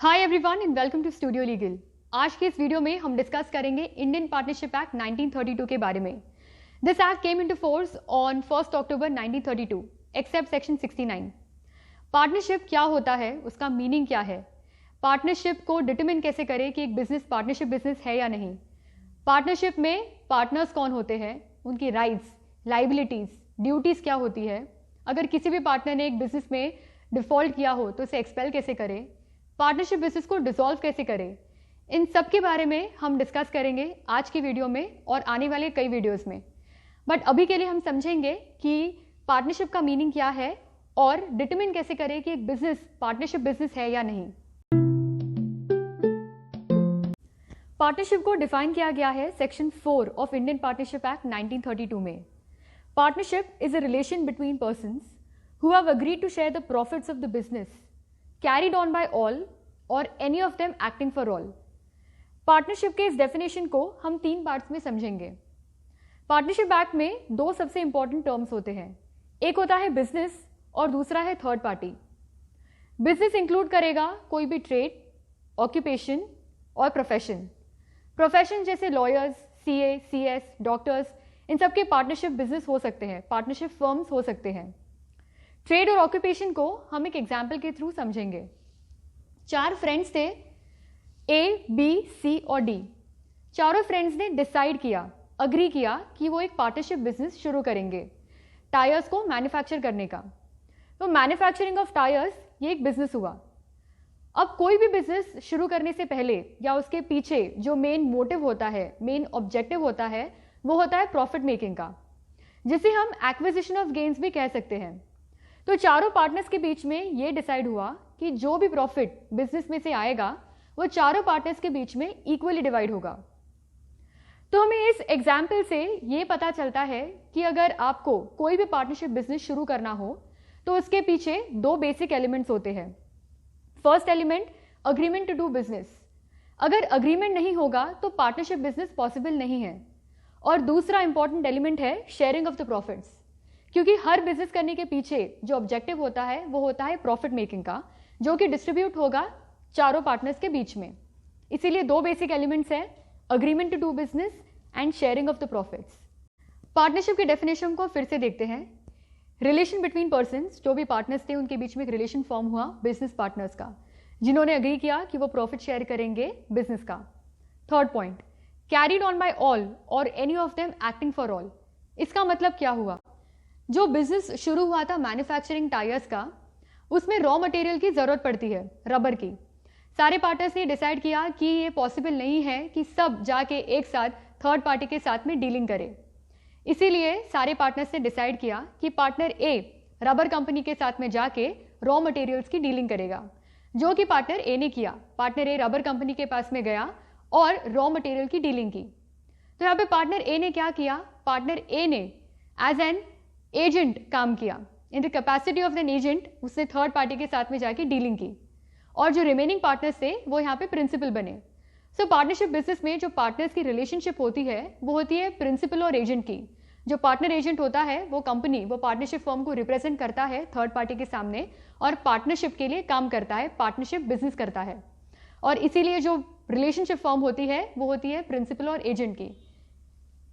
Hi everyone and welcome to studio legal. आज के इस वीडियो में हम डिस्कस करेंगे इंडियन पार्टनरशिप एक्ट 1932 के बारे में। This act came into force on 1 October 1932 except section 69। Partnership क्या होता है, उसका मीनिंग क्या है, पार्टनरशिप को डिटरमिन कैसे करें कि एक बिजनेस पार्टनरशिप बिजनेस है या नहीं, पार्टनरशिप में पार्टनर्स कौन होते हैं, उनकी राइट्स, लाइबिलिटीज, ड्यूटीज क्या होती है, अगर किसी भी पार्टनर ने एक बिजनेस में डिफॉल्ट किया हो तो उसे एक्सपेल कैसे करें, पार्टनरशिप बिजनेस को डिसॉल्व कैसे करें, इन सब के बारे में हम डिस्कस करेंगे आज की वीडियो में और आने वाले कई वीडियोस में। बट अभी के लिए हम समझेंगे कि पार्टनरशिप का मीनिंग क्या है और डिटरमिन कैसे करें कि एक बिजनेस पार्टनरशिप बिजनेस है या नहीं। पार्टनरशिप को डिफाइन किया गया है section 4 of Indian partnership act 1932 में। Partnership is a relation between persons who have agreed to share the profits of the business carried on by all or any of them acting for all। Partnership के इस definition को हम 3 parts में समझेंगे। Partnership act में 2 सबसे important terms होते हैं, एक होता है बिजनेस और दूसरा है थर्ड पार्टी। बिजनेस इंक्लूड करेगा कोई भी ट्रेड, ऑक्यूपेशन और प्रोफेशन। प्रोफेशन जैसे लॉयर्स, सीए, सीएस, डॉक्टर्स, इन सबके पार्टनरशिप बिजनेस हो सकते हैं, पार्टनरशिप फर्म्स हो सकते हैं। ट्रेड और ऑक्यूपेशन को हम एक एग्जाम्पल के थ्रू समझेंगे। 4 फ्रेंड्स थे, ए, बी, सी और डी। चारों फ्रेंड्स ने डिसाइड किया, अग्री किया कि वो एक पार्टनरशिप बिजनेस शुरू करेंगे टायर्स को मैन्युफैक्चर करने का। तो मैन्युफैक्चरिंग ऑफ टायर्स ये एक बिजनेस हुआ। अब कोई भी बिजनेस शुरू करने से पहले या उसके पीछे जो मेन मोटिव होता है, मेन ऑब्जेक्टिव होता है, वो होता है प्रॉफिट मेकिंग का, जिसे हम एक्विजिशन ऑफ गेन्स भी कह सकते हैं। तो चारों पार्टनर्स के बीच में ये डिसाइड हुआ कि जो भी प्रॉफिट बिजनेस में से आएगा वो चारों पार्टनर्स के बीच में इक्वली डिवाइड होगा। तो हमें इस एग्जाम्पल से ये पता चलता है कि अगर आपको कोई भी पार्टनरशिप बिजनेस शुरू करना हो तो उसके पीछे 2 बेसिक एलिमेंट्स होते हैं। First element, agreement to do business. अगर अग्रीमेंट नहीं होगा तो पार्टनरशिप बिजनेस पॉसिबल नहीं है। और दूसरा इंपॉर्टेंट एलिमेंट है शेयरिंग ऑफ द प्रॉफिट्स, क्योंकि हर बिजनेस करने के पीछे जो ऑब्जेक्टिव होता है वो होता है प्रॉफिट मेकिंग का, जो कि डिस्ट्रीब्यूट होगा चारों पार्टनर्स के बीच में। इसीलिए 2 बेसिक एलिमेंट्स हैं, agreement to do business and sharing of the profits. Partnership की डेफिनेशन को फिर से देखते हैं। रिलेशन बिटवीन पर्संस, जो भी पार्टनर्स थे उनके बीच में एक रिलेशन फॉर्म हुआ बिजनेस पार्टनर्स का, जिन्होंने अग्री किया कि वो प्रॉफिट शेयर करेंगे बिजनेस का। Third point, carried on by all or any of them acting for all. इसका मतलब क्या हुआ, जो बिजनेस शुरू हुआ था मैन्युफैक्चरिंग टायर्स का, उसमें रॉ मटेरियल की जरूरत पड़ती है, रबर की। सारे पार्टनर्स ने डिसाइड किया कि ये पॉसिबल नहीं है कि सब जाके एक साथ थर्ड पार्टी के साथ में डीलिंग करे। इसीलिए सारे पार्टनर्स ने डिसाइड किया कि पार्टनर ए रबर कंपनी के साथ में जाके रॉ मटेरियल्स की डीलिंग करेगा, जो कि पार्टनर ए ने किया। पार्टनर ए रबर कंपनी के पास में गया और रॉ मटेरियल की डीलिंग की। तो यहाँ पे पार्टनर ए ने क्या किया, पार्टनर ए ने एज एन एजेंट काम किया, in the capacity of an agent उसने थर्ड पार्टी के साथ में जाके डीलिंग की, और जो रिमेनिंग पार्टनर्स थे वो यहाँ पे प्रिंसिपल बने। सो पार्टनरशिप बिजनेस में जो पार्टनर्स की रिलेशनशिप होती है वो होती है प्रिंसिपल और एजेंट की। जो पार्टनर एजेंट होता है वो कंपनी, वो पार्टनरशिप फर्म को रिप्रेजेंट करता है थर्ड पार्टी के सामने और पार्टनरशिप के लिए काम करता है, पार्टनरशिप बिजनेस करता है। और इसीलिए जो रिलेशनशिप फर्म होती है वो होती है प्रिंसिपल और एजेंट की।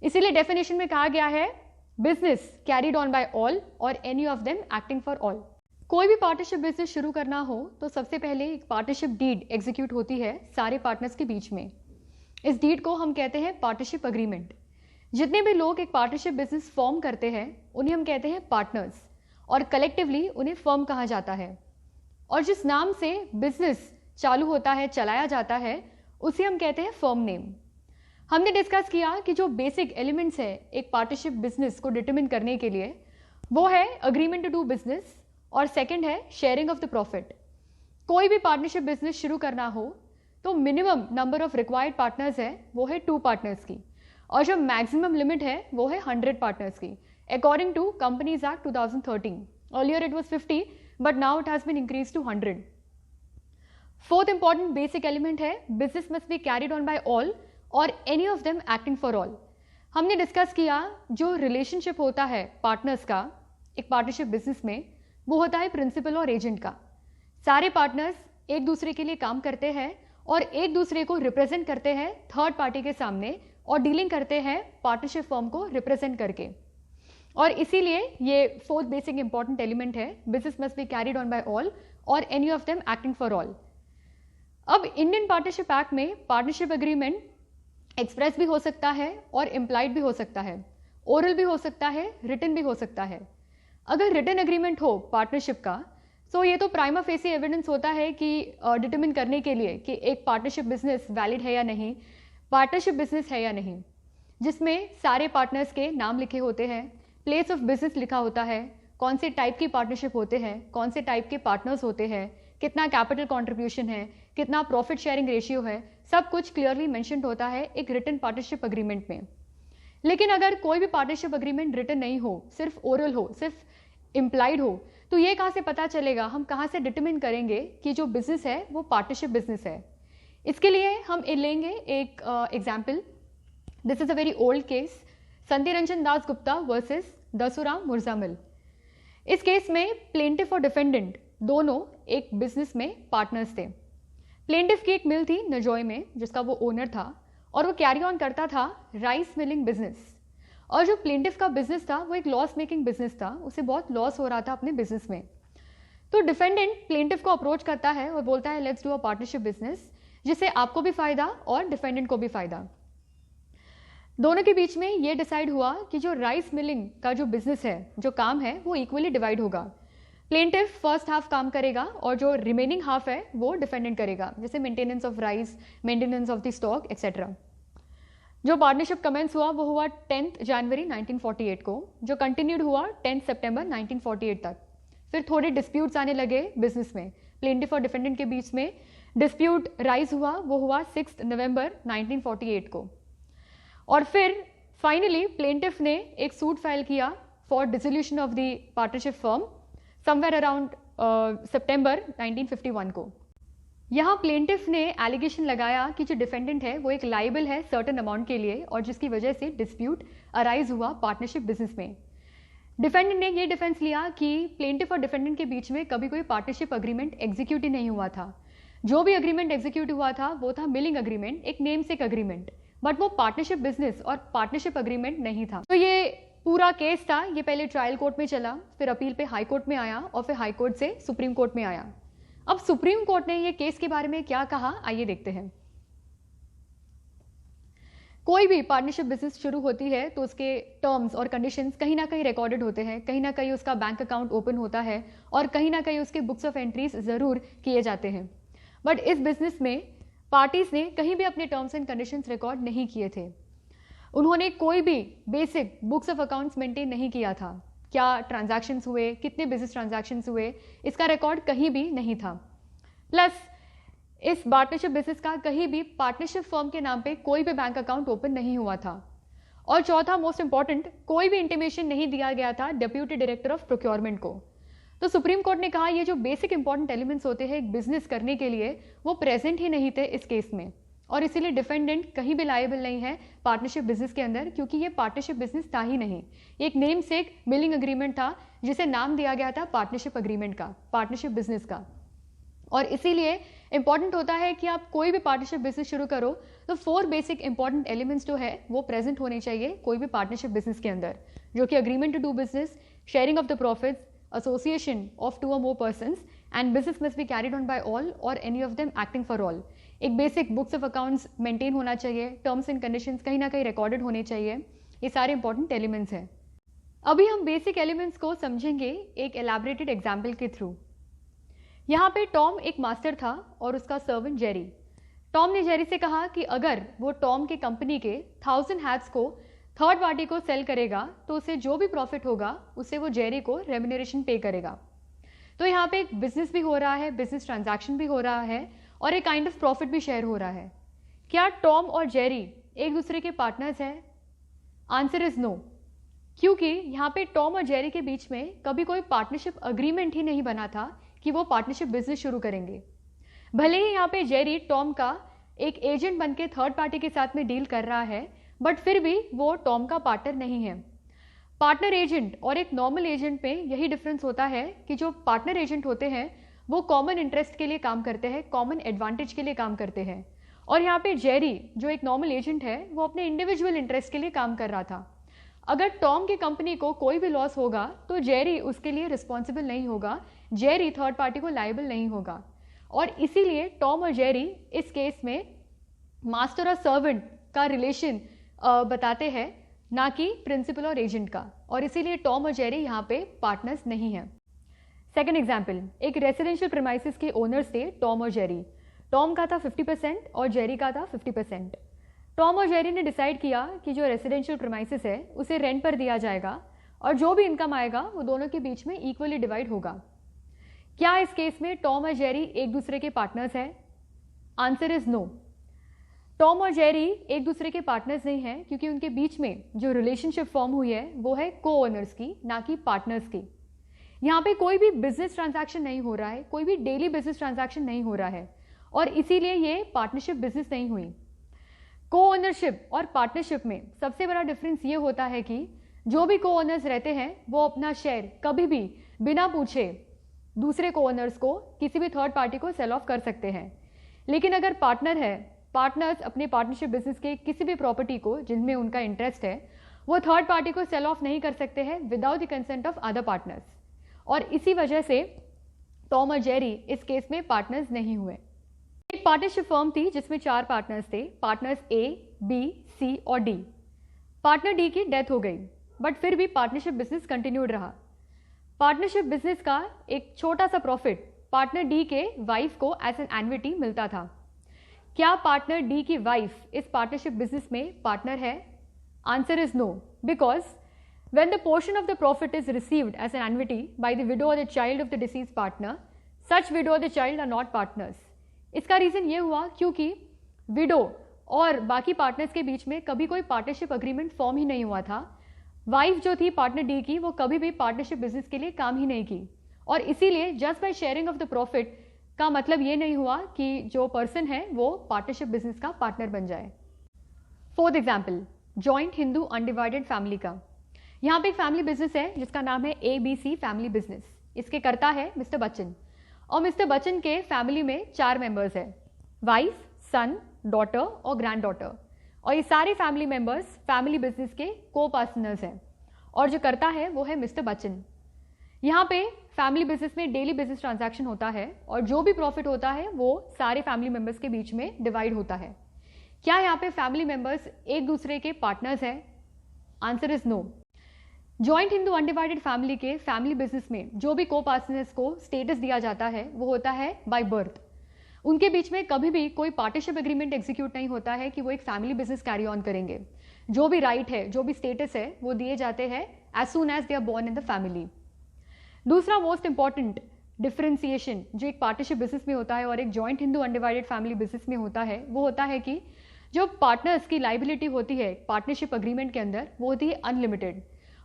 इसीलिए डेफिनेशन में कहा गया है business carried on by all or any of them acting for all. कोई भी पार्टनरशिप बिजनेस शुरू करना हो तो सबसे पहले एक पार्टनरशिप डीड एग्जीक्यूट होती है सारे पार्टनर्स के बीच में। इस डीड को हम कहते हैं पार्टनरशिप अग्रीमेंट। जितने भी लोग एक पार्टनरशिप बिजनेस फॉर्म करते हैं उन्हें हम कहते हैं पार्टनर्स, और कलेक्टिवली उन्हें फर्म कहा जाता है। और जिस नाम से बिजनेस चालू होता है, चलाया जाता है, उसे हम कहते हैं फर्म नेम। हमने डिस्कस किया कि जो बेसिक एलिमेंट्स है एक पार्टनरशिप बिजनेस को डिटरमिन करने के लिए, वो है अग्रीमेंट टू डू बिजनेस और सेकंड है शेयरिंग ऑफ द प्रॉफिट। कोई भी पार्टनरशिप बिजनेस शुरू करना हो तो minimum number of required partners है वो है 2 पार्टनर्स की, और जो मैक्सिमम लिमिट है वो है 100 पार्टनर्स की, according to companies act 2013। Earlier it was 50 but now it has been increase to 100। Fourth important basic element है business must be carried on by all or any of them acting for all. हमने discuss किया जो relationship होता है partners का एक partnership business में, वो होता है प्रिंसिपल और एजेंट का। सारे पार्टनर्स एक दूसरे के लिए काम करते हैं और एक दूसरे को रिप्रेजेंट करते हैं थर्ड पार्टी के सामने और डीलिंग करते हैं पार्टनरशिप फर्म को रिप्रेजेंट करके। और इसीलिए ये फोर्थ बेसिक इंपॉर्टेंट एलिमेंट है, business must be carried on by all or any of them acting for all. अब इंडियन पार्टनरशिप एक्ट में पार्टनरशिप एग्रीमेंट एक्सप्रेस भी हो सकता है और इम्प्लाइड भी हो सकता है, ओरल भी हो सकता है, रिटन भी हो सकता है। अगर रिटन एग्रीमेंट हो पार्टनरशिप का तो ये तो प्राइमा फेसी एविडेंस होता है कि डिटरमिन करने के लिए कि एक पार्टनरशिप बिजनेस वैलिड है या नहीं, पार्टनरशिप बिजनेस है या नहीं, जिसमें सारे पार्टनर्स के नाम लिखे होते हैं, प्लेस ऑफ बिजनेस लिखा होता है, कौन से टाइप की पार्टनरशिप होते हैं, कौन से टाइप के पार्टनर्स होते हैं, कितना कैपिटल कंट्रीब्यूशन है, कितना प्रॉफिट शेयरिंग रेशियो है, सब कुछ क्लियरली मेंशन्ड होता है एक रिटन पार्टनरशिप एग्रीमेंट में। लेकिन अगर कोई भी पार्टनरशिप एग्रीमेंट रिटन नहीं हो, सिर्फ ओरल हो, सिर्फ इम्प्लाइड हो, तो ये कहाँ से पता चलेगा, हम कहाँ से डिटरमिन करेंगे कि जो बिजनेस है वो पार्टनरशिप बिजनेस है। इसके लिए हम लेंगे एक example. This is a very old case, संधि रंजन दास गुप्ता वर्सेस दसुराम मुर्जामिल। इस केस में प्लेंटिफ और डिफेंडेंट दोनों एक बिजनेस में पार्टनर्स थे। प्लेंटिफ की एक मिल थी नजोय में जिसका वो ओनर था और वो कैरी ऑन करता था राइस मिलिंग बिजनेस, और जो प्लेंटिफ का बिजनेस था वो एक लॉस मेकिंग बिजनेस था, उसे बहुत लॉस हो रहा था अपने बिजनेस में। तो डिफेंडेंट प्लेंटिफ को अप्रोच करता है और बोलता है let's do a partnership business जिससे आपको भी फायदा और डिफेंडेंट को भी फायदा। दोनों के बीच में ये डिसाइड हुआ कि जो राइस मिलिंग का जो बिजनेस है, जो काम है, वो इक्वली डिवाइड होगा। प्लेंटिफ फर्स्ट हाफ काम करेगा और जो रिमेनिंग हाफ है वो डिफेंडेंट करेगा, जैसे maintenance of rice, maintenance of the stock etcetera. जो पार्टनरशिप कमेंस हुआ वो हुआ 10 जनवरी 1948 को, जो कंटिन्यूड हुआ 10 सितंबर 1948 तक। फिर थोड़े डिस्प्यूट्स आने लगे बिजनेस में, प्लेंटिफ और डिफेंडेंट के बीच में डिस्प्यूट राइज हुआ, वो हुआ 6 नवंबर 1948 को। और फिर फाइनली प्लेंटिफ ने एक सूट फाइल किया for dissolution of the partnership firm somewhere around सितंबर 1951 को। यहाँ प्लेंटिफ ने एलिगेशन लगाया कि जो डिफेंडेंट है वो एक लाइबल है सर्टेन अमाउंट के लिए और जिसकी वजह से डिस्प्यूट अराइज हुआ पार्टनरशिप बिजनेस में। डिफेंडेंट ने ये डिफेंस लिया कि प्लेंटिफ और डिफेंडेंट के बीच में कभी कोई पार्टनरशिप अग्रीमेंट एग्जीक्यूट ही नहीं हुआ था। जो भी अग्रीमेंट एग्जीक्यूट हुआ था वो था मिलिंग अग्रीमेंट, एक नेम सेक अग्रीमेंट, बट वो पार्टनरशिप बिजनेस और पार्टनरशिप अग्रीमेंट नहीं था। तो ये पूरा केस था, ये पहले ट्रायल कोर्ट में चला, फिर अपील पे हाई कोर्ट में आया और फिर हाई कोर्ट से सुप्रीम कोर्ट में आया। अब सुप्रीम कोर्ट ने ये केस के बारे में क्या कहा, आइए देखते हैं। कोई भी पार्टनरशिप बिजनेस शुरू होती है तो उसके टर्म्स और कंडीशंस कहीं ना कहीं रिकॉर्डेड होते हैं, कहीं ना कहीं उसका बैंक अकाउंट ओपन होता है और कहीं ना कहीं उसके बुक्स ऑफ एंट्रीज जरूर किए जाते हैं। बट इस बिजनेस में पार्टीज ने कहीं भी अपने टर्म्स एंड कंडीशंस रिकॉर्ड नहीं किए थे। उन्होंने कोई भी basic books of accounts maintain नहीं किया था। क्या ट्रांजैक्शंस हुए, कितने बिजनेस ट्रांजैक्शंस हुए, इसका रिकॉर्ड कहीं भी नहीं था। प्लस इस पार्टनरशिप बिजनेस का कहीं भी पार्टनरशिप फर्म के नाम पे कोई भी बैंक अकाउंट ओपन नहीं हुआ था। और चौथा मोस्ट इंपॉर्टेंट, कोई भी इंटीमेशन नहीं दिया गया था डिप्यूटी डायरेक्टर ऑफ प्रोक्योरमेंट को। तो सुप्रीम कोर्ट ने कहा ये जो बेसिक इंपॉर्टेंट एलिमेंट्स होते हैं एक बिजनेस करने के लिए वो प्रेजेंट ही नहीं थे इस केस में, और इसीलिए डिफेंडेंट कहीं भी लायबल नहीं है पार्टनरशिप बिजनेस के अंदर, क्योंकि ये पार्टनरशिप बिजनेस था ही नहीं, एक नेम सेक मिलिंग अग्रीमेंट था जिसे नाम दिया गया था पार्टनरशिप अग्रीमेंट का, पार्टनरशिप बिजनेस का। और इसीलिए इंपॉर्टेंट होता है कि आप कोई भी पार्टनरशिप बिजनेस शुरू करो तो 4 बेसिक इंपॉर्टेंट एलिमेंट्स जो है वो प्रेजेंट होने चाहिए कोई भी पार्टनरशिप बिजनेस के अंदर, जो कि agreement to do business, sharing of the profits, association of 2 or more persons, and business must be carried on by all or any of them acting for all। एक basic books of accounts maintain होना चाहिए, terms and conditions कहीं ना कहीं recorded होने चाहिए, ये सारे इंपॉर्टेंट एलिमेंट्स हैं। अभी हम बेसिक एलिमेंट्स को समझेंगे एक एलैबोरेटेड एग्जाम्पल के थ्रू। यहाँ पे टॉम एक मास्टर था और उसका सर्वेंट जेरी। टॉम ने जेरी से कहा कि अगर वो टॉम के कंपनी के 1000 हैट्स को थर्ड पार्टी को सेल करेगा तो उसे जो भी प्रॉफिट होगा उससे वो जेरी को रेम्यूनरेशन पे करेगा। तो यहाँ पे एक बिजनेस भी हो रहा है, बिजनेस ट्रांजैक्शन भी हो रहा है और एक काइंड ऑफ प्रॉफिट भी शेयर हो रहा है। क्या टॉम और जेरी एक दूसरे के पार्टनर्स हैं? आंसर इज नो, क्योंकि यहाँ पे टॉम और जेरी के बीच में कभी कोई पार्टनरशिप अग्रीमेंट ही नहीं बना था कि वो पार्टनरशिप बिजनेस शुरू करेंगे। भले ही यहाँ पे जेरी टॉम का एक एजेंट बन के थर्ड पार्टी के साथ में डील कर रहा है, बट फिर भी वो टॉम का पार्टनर नहीं है। पार्टनर एजेंट और एक नॉर्मल एजेंट में यही डिफरेंस होता है कि जो पार्टनर एजेंट होते हैं वो कॉमन इंटरेस्ट के लिए काम करते हैं, कॉमन एडवांटेज के लिए काम करते हैं। और यहाँ पे जेरी जो एक नॉर्मल एजेंट है वो अपने इंडिविजुअल इंटरेस्ट के लिए काम कर रहा था। अगर टॉम की कंपनी को कोई भी लॉस होगा तो जेरी उसके लिए रिस्पॉन्सिबल नहीं होगा, जेरी थर्ड पार्टी को लायबल नहीं होगा। और इसीलिए टॉम और जेरी इस केस में मास्टर और सर्वेंट का रिलेशन बताते हैं, ना कि प्रिंसिपल और एजेंट का, और इसीलिए टॉम और जेरी यहाँ पे पार्टनर्स नहीं हैं। सेकेंड एग्जाम्पल, एक रेसिडेंशियल प्रीमाइसेस के ओनर्स थे टॉम और जेरी। टॉम का था 50% और जेरी का था 50%। टॉम और जेरी ने डिसाइड किया कि जो रेसिडेंशियल प्रीमाइसेस है उसे रेंट पर दिया जाएगा और जो भी इनकम आएगा वो दोनों के बीच में इक्वली डिवाइड होगा। क्या इस केस में टॉम और जेरी एक दूसरे के पार्टनर्स हैं? Answer is no. टॉम और जेरी एक दूसरे के पार्टनर्स नहीं हैं, क्योंकि उनके बीच में जो रिलेशनशिप फॉर्म हुई है वो है को ओनर्स की, ना कि पार्टनर्स की। यहाँ पे कोई भी बिजनेस ट्रांजैक्शन नहीं हो रहा है, कोई भी डेली बिजनेस ट्रांजैक्शन नहीं हो रहा है, और इसीलिए ये पार्टनरशिप बिजनेस नहीं हुई। को ओनरशिप और पार्टनरशिप में सबसे बड़ा डिफरेंस ये होता है कि जो भी को ओनर्स रहते हैं वो अपना शेयर कभी भी बिना पूछे दूसरे को ओनर्स को, किसी भी थर्ड पार्टी को सेल ऑफ कर सकते हैं। लेकिन अगर पार्टनर है, पार्टनर्स अपने पार्टनरशिप बिजनेस के किसी भी प्रॉपर्टी को जिनमें उनका इंटरेस्ट है वो थर्ड पार्टी को सेल ऑफ नहीं कर सकते हैं without the consent of other partners, और इसी वजह से टॉम और जेरी इस केस में पार्टनर्स नहीं हुए। एक पार्टनरशिप फर्म थी जिसमें 4 पार्टनर्स थे, पार्टनर्स ए, बी, सी और डी। पार्टनर डी की डेथ हो गई, बट फिर भी पार्टनरशिप बिजनेस कंटिन्यूड रहा। पार्टनरशिप बिजनेस का एक छोटा सा प्रॉफिट पार्टनर डी के वाइफ को एज एन एन्युटी मिलता था। क्या पार्टनर डी की वाइफ इस पार्टनरशिप बिजनेस में पार्टनर है? Answer is no, because when the portion of the profit is received as an annuity by the widow or the child of the deceased partner, such widow or the child are not partners. इसका reason ये हुआ क्योंकि window और बाकी partners के बीच में कभी कोई पार्टनरशिप अग्रीमेंट फॉर्म ही नहीं हुआ था। वाइफ जो थी पार्टनर डी की वो कभी भी पार्टनरशिप बिजनेस के लिए काम ही नहीं की, और इसीलिए just by sharing of the profit का मतलब ये नहीं हुआ कि जो पर्सन है वो पार्टनरशिप बिजनेस का पार्टनर बन जाए। Fourth example, joint Hindu undivided family का। यहाँ पे एक फैमिली बिजनेस है जिसका नाम है ABC फैमिली बिजनेस। इसके करता है मिस्टर बच्चन, और मिस्टर बच्चन के फैमिली में 4 मेंबर्स हैं, वाइफ, सन, डॉटर और ग्रैंड डॉटर, और ये सारे फैमिली मेंबर्स फैमिली बिजनेस के को पार्टनर्स हैं, और जो करता है वो है मिस्टर बच्चन। यहाँ पे फैमिली बिजनेस में डेली बिजनेस ट्रांजैक्शन होता है और जो भी प्रॉफिट होता है वो सारे फैमिली मेंबर्स के बीच में डिवाइड होता है। क्या यहाँ पे फैमिली मेंबर्स एक दूसरे के पार्टनर्स हैं? Answer is no. Joint Hindu undivided family के फैमिली बिजनेस में जो भी को पार्टनर्स को स्टेटस दिया जाता है वो होता है बाय बर्थ। उनके बीच में कभी भी कोई पार्टनरशिप एग्रीमेंट एग्जीक्यूट नहीं होता है कि वो एक फैमिली बिजनेस कैरी ऑन करेंगे। जो भी राइट है, जो भी स्टेटस है वो दिए जाते हैं as soon as they are born in the family. दूसरा मोस्ट इंपॉर्टेंट डिफरेंशिएशन जो एक पार्टनरशिप बिजनेस में होता है और एक joint Hindu undivided family business में होता है वो होता है कि जो पार्टनर्स की लाइबिलिटी होती है पार्टनरशिप अग्रीमेंट के अंदर वो होती है अनलिमिटेड,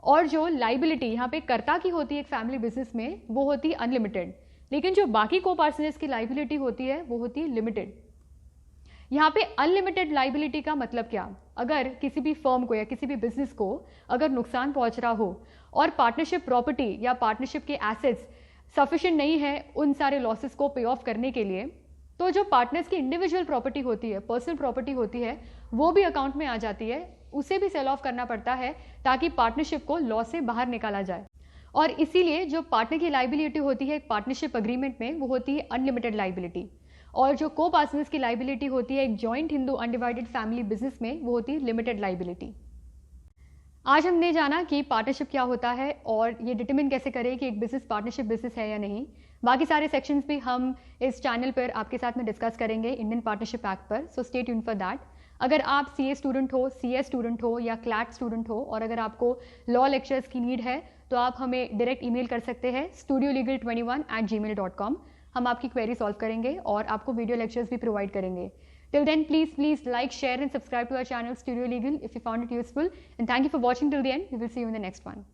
और जो लाइबिलिटी यहाँ पे कर्ता की होती है एक फैमिली बिजनेस में वो होती है अनलिमिटेड, लेकिन जो बाकी को पार्टनर्स की लाइबिलिटी होती है वो होती है लिमिटेड। यहाँ पे अनलिमिटेड लाइबिलिटी का मतलब क्या? अगर किसी भी फर्म को या किसी भी बिजनेस को अगर नुकसान पहुंच रहा हो और पार्टनरशिप प्रॉपर्टी या पार्टनरशिप के एसेट्स सफिशिएंट नहीं है उन सारे लॉसेस को पे ऑफ करने के लिए, तो जो पार्टनर्स की इंडिविजुअल प्रॉपर्टी होती है, पर्सनल प्रॉपर्टी होती है, वो भी अकाउंट में आ जाती है, उसे भी सेल ऑफ करना पड़ता है ताकि पार्टनरशिप को लॉस से बाहर निकाला जाए। और इसीलिए जो पार्टनर की लाइबिलिटी होती है पार्टनरशिप अग्रीमेंट में वो होती है अनलिमिटेड लाइबिलिटी, और जो को पार्टनर्स की लाइबिलिटी होती है एक joint Hindu undivided family business में वो होती है लिमिटेड लाइबिलिटी। आज हमने जाना कि पार्टनरशिप क्या होता है और ये डिटरमिन कैसे करें कि एक बिजनेस पार्टनरशिप बिजनेस है या नहीं। बाकी सारे सेक्शंस भी हम इस चैनल पर आपके साथ में डिस्कस करेंगे इंडियन पार्टनरशिप एक्ट पर, so stay tuned for that. अगर आप CA स्टूडेंट हो, CS स्टूडेंट हो या क्लैट स्टूडेंट हो और अगर आपको लॉ लेक्चर्स की नीड है तो आप हमें डायरेक्ट ईमेल कर सकते हैं studioligal21@gmail.com। हम आपकी क्वेरी सॉल्व करेंगे और आपको वीडियो लेक्चर्स भी प्रोवाइड करेंगे। Till then, please like, share and subscribe to our channel Studio Legal if you found it useful, and thank you for watching till the end. We will see you in the next one.